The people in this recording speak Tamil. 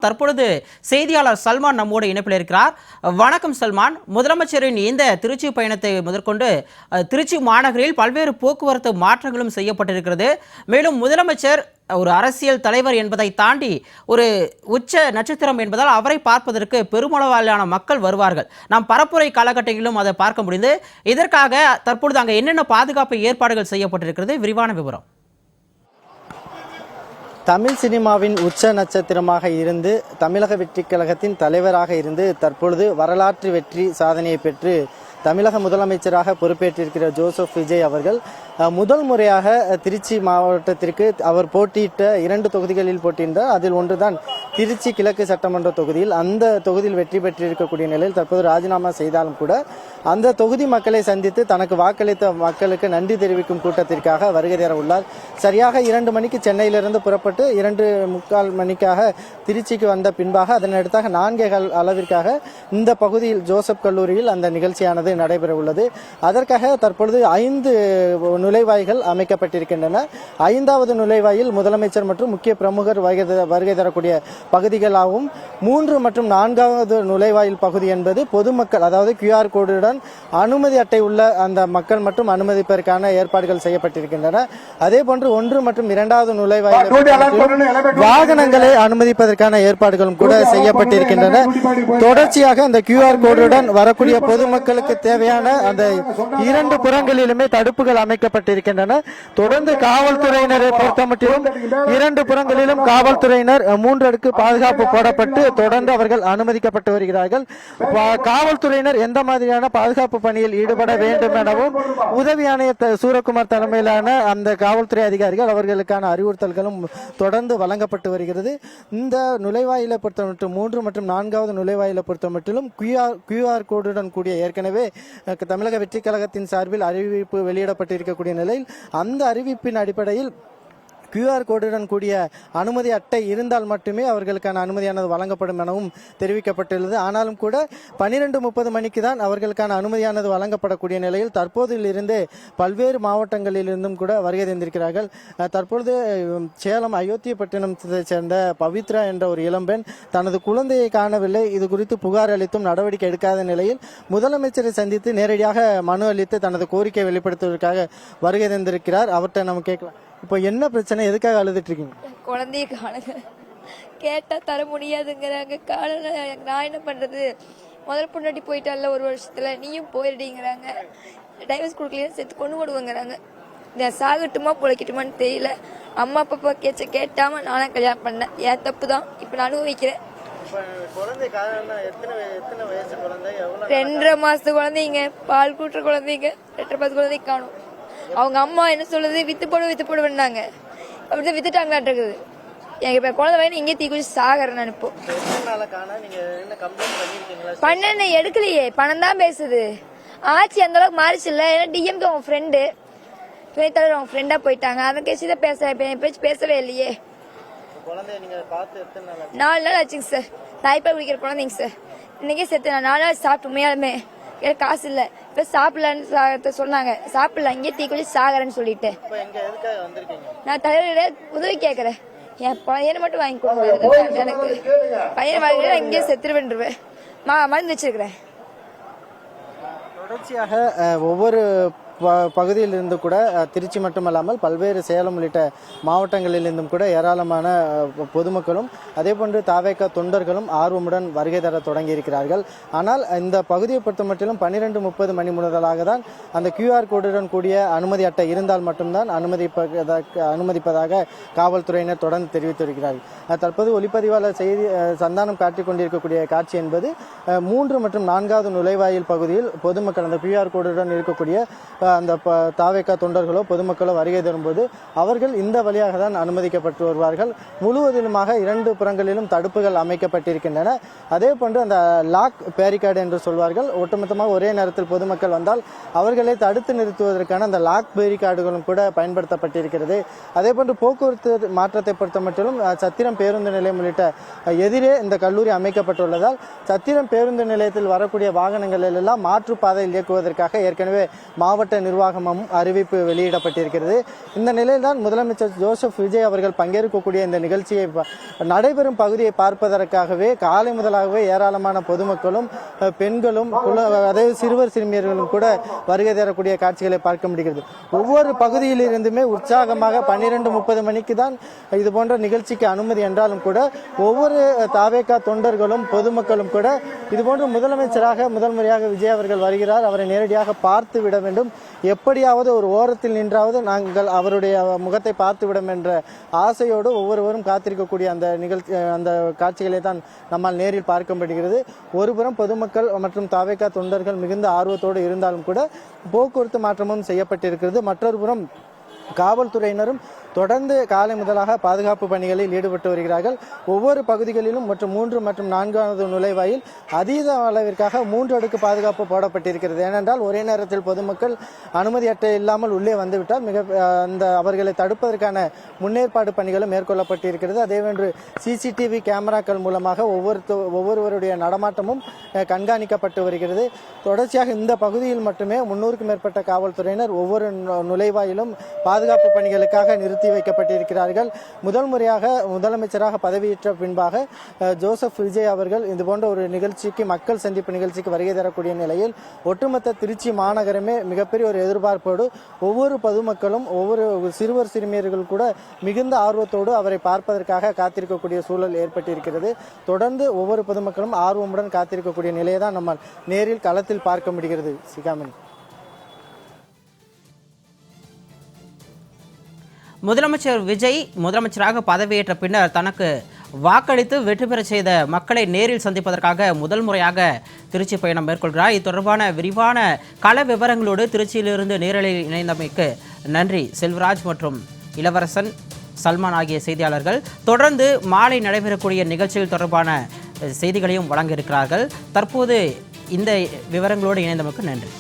தற்பொழுது செய்தியாளர் சல்மான் நம்மோடு இணைப்பில் இருக்கிறார். வணக்கம் சல்மான். முதலமைச்சரின் இந்த திருச்சி பயணத்தை முதற்கொண்டு திருச்சி மாநகரில் பல்வேறு போக்குவரத்து மாற்றங்களும் செய்யப்பட்டிருக்கிறது. மேலும் முதலமைச்சர் ஒரு அரசியல் தலைவர் என்பதை தாண்டி ஒரு உச்ச நட்சத்திரம் என்பதால் அவரை பார்ப்பதற்கு பெருமளவிலான மக்கள் வருவார்கள். நாம் பரப்புரை காலகட்டங்களிலும் அதை பார்க்க முடிந்து, இதற்காக தற்பொழுது அங்கே என்னென்ன பாதுகாப்பு ஏற்பாடுகள் செய்யப்பட்டிருக்கிறது, விரிவான விவரம். தமிழ் சினிமாவின் உச்ச நட்சத்திரமாக இருந்து தமிழக வெற்றி கழகத்தின் தலைவராக இருந்து தற்பொழுது வரலாற்று வெற்றி சாதனையை பெற்று தமிழக முதலமைச்சராக பொறுப்பேற்றிருக்கிற ஜோசப் விஜய் அவர்கள் முதல் முறையாக திருச்சி மாவட்டத்திற்கு அவர் போட்டியிட்ட 2 தொகுதிகளில் போட்டியிட்டார். அதில் ஒன்றுதான் திருச்சி கிழக்கு சட்டமன்ற தொகுதியில். அந்த தொகுதியில் வெற்றி பெற்றிருக்கக்கூடிய நிலையில் தற்போது ராஜினாமா செய்தாலும் கூட அந்த தொகுதி மக்களை சந்தித்து தனக்கு வாக்களித்த மக்களுக்கு நன்றி தெரிவிக்கும் கூட்டத்திற்காக வருகை தர உள்ளார். சரியாக 2 மணிக்கு சென்னையிலிருந்து புறப்பட்டு 2:45 மணிக்காக திருச்சிக்கு வந்த பின்பாக அதனடுத்தாக 4 அளவிற்காக இந்த பகுதியில் ஜோசப் கல்லூரியில் அந்த நிகழ்ச்சியானது நடைபெற உள்ளது. அதற்காக தற்பொழுது 5 நுழைவாய்கள் அமைக்கப்பட்டிருக்கின்றன. 5வது நுழைவாயில் முதலமைச்சர் மற்றும் முக்கிய பிரமுகர் வருகை தரக்கூடிய பகுதிகளாகவும் 3 மற்றும் 4வது நுழைவாயில் பகுதி என்பது பொதுமக்கள், அதாவது QR கோடுடன் அனுமதி அட்டை உள்ள அந்த மக்கள் மற்றும் அனுமதிப்பதற்கான ஏற்பாடுகள் செய்யப்பட்டிருக்கின்றன. அதே போன்று 1 மற்றும் 2வது நுழைவாயில் வாகனங்களை அனுமதிப்பதற்கான ஏற்பாடுகளும் கூட செய்யப்பட்டிருக்கின்றன. தொடர்ச்சியாக அந்த QR கோடுடன் வரக்கூடிய பொதுமக்களுக்கு தேவையான அந்த 2 புறங்களிலுமே தடுப்புகள் அமைக்கப்பட்டிருக்கின்றன. தொடர்ந்து காவல்துறையினரை பொறுத்தமட்டிலும் 2 புறங்களிலும் காவல்துறையினர் 3 அடுக்கு பாதுகாப்பு போடப்பட்டு தொடர்ந்து அவர்கள் அனுமதிக்கப்பட்டு வருகிறார்கள். காவல்துறையினர் எந்த மாதிரியான பாதுகாப்பு பணியில் ஈடுபட வேண்டும் எனவும் உதவி ஆணையர் சூரக்குமார் தலைமையிலான அந்த காவல்துறை அதிகாரிகள் அவர்களுக்கான அறிவுறுத்தல்களும் தொடர்ந்து வழங்கப்பட்டு வருகிறது. இந்த நுழைவாயிலை பொறுத்தமட்டும் 3 மற்றும் 4வது நுழைவாயிலை பொறுத்தமட்டிலும் QR கோடுடன் கூடிய ஏற்கனவே தமிழக வெற்றி கழகத்தின் சார்பில் அறிவிப்பு வெளியிடப்பட்டிருக்கக்கூடிய நிலையில் அந்த அறிவிப்பின் அடிப்படையில் QR கோடுடன் கூடிய அனுமதி அட்டை இருந்தால் மட்டுமே அவர்களுக்கான அனுமதியானது வழங்கப்படும் எனவும் தெரிவிக்கப்பட்டுள்ளது. ஆனாலும் கூட 12:30 மணிக்கு தான் அவர்களுக்கான அனுமதியானது வழங்கப்படக்கூடிய நிலையில் தற்போதிலிருந்தே பல்வேறு மாவட்டங்களிலிருந்தும் கூட வருகை தந்திருக்கிறார்கள். தற்பொழுது சேலம் அயோத்தியப்பட்டினத்தை சேர்ந்த பவித்ரா என்ற ஒரு இளம்பெண் தனது குழந்தையை காணவில்லை, இது குறித்து புகார் அளித்தும் நடவடிக்கை எடுக்காத நிலையில் முதலமைச்சரை சந்தித்து நேரடியாக மனு அளித்து தனது கோரிக்கை வெளிப்படுத்துவதற்காக வருகை தந்திருக்கிறார். அவர்கிட்ட நம்ம கேட்கலாம், இப்போ என்ன பிரச்சனை, எதுக்காக அழுதுட்டு இருக்கீங்க? குழந்தைய காணுங்க, கேட்டா தர முடியாதுங்கிறாங்க. காலையில நான் என்ன பண்றது, முதல் பொண்டாட்டி போயிட்டால 1 வருஷத்துல, நீயும் போயிடுங்கிறாங்க. டைவர்ஸ் கொடுக்கலையே செத்து கொண்டு போடுவாங்கிறாங்க. சாகட்டுமா பிழைக்கட்டுமான்னு தெரியல. அம்மா அப்பா கேட்டாம நானும் கல்யாணம் பண்ணேன். ஏன் தப்பு தான், இப்ப நான் அனுபவிக்கிறேன். 2.5 மாசத்து குழந்தைங்க, பால் கூட்டுற குழந்தைங்க, 2.5 மாசத்து குழந்தை காணும். அவங்க அம்மா என்ன சொல்லுது, வித்து போடுவேன்னாங்க. அப்படிதான் வித்துட்டாங்களான் இருக்குது. எனக்கு இப்ப குழந்தை வேணும், இங்கே தீ குடிச்சு சாகிறேன். நான் இப்போ பண்ண எடுக்கலையே, பணம் தான் பேசுது. ஆட்சி அந்த அளவுக்கு மாறிச்சு இல்ல. ஏன்னா டிஎம்கே அவங்க ஃப்ரெண்டு, துணைத்தலைவர் அவங்க ஃப்ரெண்டா போயிட்டாங்க. அதை கேசி தான் பேச்சு பேசவே இல்லையே. 4 நாள் ஆச்சுங்க சார். தாய்ப்பால் குடிக்கிற குழந்தைங்க சார். இன்னைக்கே செத்து நான் 4 நாள் சாப்பிட்டு உண்மையாலுமே எனக்கு காசு இல்ல. இப்ப சாப்பிடலன்னு சொன்னாங்க. சாப்பிடல, இங்கே தீ குளிச்சு சாகரன்னு சொல்லிட்டு நான் தலைவர்களே உதவி கேட்கறேன். என் பையனை மட்டும் வாங்கி கொடுங்க. எனக்கு பையன் வாங்கி இங்கே செத்துருவேன். மருந்து வச்சிருக்கிறேன். தொடர்ச்சியாக ஒவ்வொரு பகுதியில் இருந்து கூட திருச்சி மட்டுமல்லாமல் பல்வேறு சேலம் உள்ளிட்ட மாவட்டங்களிலிருந்தும் கூட ஏராளமான பொதுமக்களும் அதே போன்று தாவேகா தொண்டர்களும் ஆர்வமுடன் வருகை தர தொடங்கி இருக்கிறார்கள். ஆனால் இந்த பகுதியை பொறுத்த மட்டிலும் 12:30 மணி முதலாக தான் அந்த QR கோடுடன் கூடிய அனுமதி அட்டை இருந்தால் மட்டும்தான் அனுமதிப்பதாக காவல்துறையினர் தொடர்ந்து தெரிவித்து வருகிறார்கள். தற்போது ஒளிப்பதிவாளர் செய்தி சந்தானம் காட்டிக் கொண்டிருக்கக்கூடிய காட்சி என்பது 3 மற்றும் 4வது நுழைவாயில் பகுதியில் பொதுமக்கள் அந்த QR கோடுடன் இருக்கக்கூடிய அந்த தாவேகா தொண்டர்களோ பொதுமக்களோ வருகை தரும்போது அவர்கள் இந்த வழியாக தான் அனுமதிக்கப்பட்டு வருவார்கள். முழுவதிலுமாக 2 புறங்களிலும் தடுப்புகள் அமைக்கப்பட்டிருக்கின்றன. அதே போன்று அந்த லாக் பேரிகார்டு என்று சொல்வார்கள். ஒட்டுமொத்தமாக ஒரே நேரத்தில் பொதுமக்கள் வந்தால் அவர்களை தடுத்து நிறுத்துவதற்கான அந்த லாக் பேரிகார்டுகளும் கூட பயன்படுத்தப்பட்டிருக்கிறது. அதே போன்று போக்குவரத்து மாற்றத்தை பொறுத்த மட்டிலும் சத்திரம் பேருந்து நிலையம் உள்ளிட்ட எதிரே இந்த கல்லூரி அமைக்கப்பட்டுள்ளதால் சத்திரம் பேருந்து நிலையத்தில் வரக்கூடிய வாகனங்கள் எல்லாம் மாற்றுப்பாதையில் இயக்குவதற்காக ஏற்கனவே மாவட்ட நிர்வாகமும் அறிவிப்பு வெளியிடப்பட்டிருக்கிறது. இந்த நிலையில்தான் முதலமைச்சர் ஜோசப் விஜய் அவர்கள் பங்கேற்கக்கூடிய இந்த நிகழ்ச்சியை நடைபெறும் பகுதியை பார்ப்பதற்காகவே காலை முதலாகவே ஏராளமான பொதுமக்களும் பெண்களும் அதாவது சிறுவர் சிறுமியர்களும் கூட வருகை தரக்கூடிய காட்சிகளை பார்க்க முடிகிறது. ஒவ்வொரு பகுதியில் இருந்துமே உற்சாகமாக 12:30 மணிக்கு தான் இது போன்ற நிகழ்ச்சிக்கு அனுமதி என்றாலும் கூட ஒவ்வொரு தாவேகா தொண்டர்களும் பொதுமக்களும் கூட இதுபோன்று முதலமைச்சராக முதல் முறையாக விஜய் அவர்கள் வருகிறார், அவரை நேரடியாக பார்த்து விட வேண்டும், எப்படியாவது ஒரு ஓரத்தில் நின்றாவது நாங்கள் அவருடைய முகத்தை பார்த்து விடும் என்ற ஆசையோடு ஒவ்வொருவரும் காத்திருக்கக்கூடிய அந்த காட்சிகளை தான் நம்மால் நேரில் பார்க்க முடிகிறது. ஒருபுறம் பொதுமக்கள் மற்றும் தாவேகா தொண்டர்கள் மிகுந்த ஆர்வத்தோடு இருந்தாலும் கூட போக்குவரத்து மாற்றமும் செய்யப்பட்டிருக்கிறது. மற்றொரு புறம் காவல்துறையினரும் தொடர்ந்து காலை முதலாக பாதுகாப்பு பணிகளில் ஈடுபட்டு வருகிறார்கள். ஒவ்வொரு பகுதிகளிலும் மற்றும் 3 மற்றும் 4வது நுழைவாயில் அதீத அளவிற்காக 3 அடுக்கு பாதுகாப்பு போடப்பட்டிருக்கிறது. ஏனென்றால் ஒரே நேரத்தில் பொதுமக்கள் அனுமதி அட்டை இல்லாமல் உள்ளே வந்துவிட்டால் அவர்களை தடுப்பதற்கான முன்னேற்பாடு பணிகளும் மேற்கொள்ளப்பட்டிருக்கிறது. அதேபோன்று சிசிடிவி கேமராக்கள் மூலமாக ஒவ்வொருவருடைய நடமாட்டமும் கண்காணிக்கப்பட்டு வருகிறது. தொடர்ச்சியாக இந்த பகுதியில் மட்டுமே 300க்கும் மேற்பட்ட காவல்துறையினர் ஒவ்வொரு நுழைவாயிலும் பாதுகாப்பு பணிகளுக்காக நிறுத்தி வைக்கப்பட்டிருக்கிறார்கள். முதல் முறையாக முதலமைச்சராக பதவியேற்ற பின்பாக ஜோசப் விஜய் அவர்கள் இது போன்ற ஒரு நிகழ்ச்சிக்கு, மக்கள் சந்திப்பு நிகழ்ச்சிக்கு வருகை தரக்கூடிய நிலையில் ஒட்டுமொத்த திருச்சி மாநகரமே மிகப்பெரிய ஒரு எதிர்பார்ப்போடு ஒவ்வொரு பொதுமக்களும் ஒவ்வொரு சிறுவர் சிறுமியர்கள் கூட மிகுந்த ஆர்வத்தோடு அவரை பார்ப்பதற்காக காத்திருக்கக்கூடிய சூழல் ஏற்பட்டிருக்கிறது. தொடர்ந்து ஒவ்வொரு பொதுமக்களும் ஆர்வமுடன் காத்திருக்கக்கூடிய நிலையை தான் நம்ம நேரில் களத்தில் பார்க்க முடிகிறது. சிகாமணி. முதலமைச்சர் விஜய் முதலமைச்சராக பதவியேற்ற பின்னர் தனக்கு வாக்களித்து வெற்றி பெற செய்த மக்களை நேரில் சந்திப்பதற்காக முதல் முறையாக திருச்சி பயணம் மேற்கொள்கிறார். இது தொடர்பான விரிவான கள விவரங்களோடு திருச்சியிலிருந்து நேரலையில் இணைந்தமைக்கு நன்றி. செல்வராஜ் மற்றும் இளவரசன், சல்மான் ஆகிய செய்தியாளர்கள் தொடர்ந்து மாலை நடைபெறக்கூடிய நிகழ்ச்சிகள் தொடர்பான செய்திகளையும் வழங்க இருக்கிறார்கள். தற்போது இந்த விவரங்களோடு இணைந்தமைக்கு நன்றி.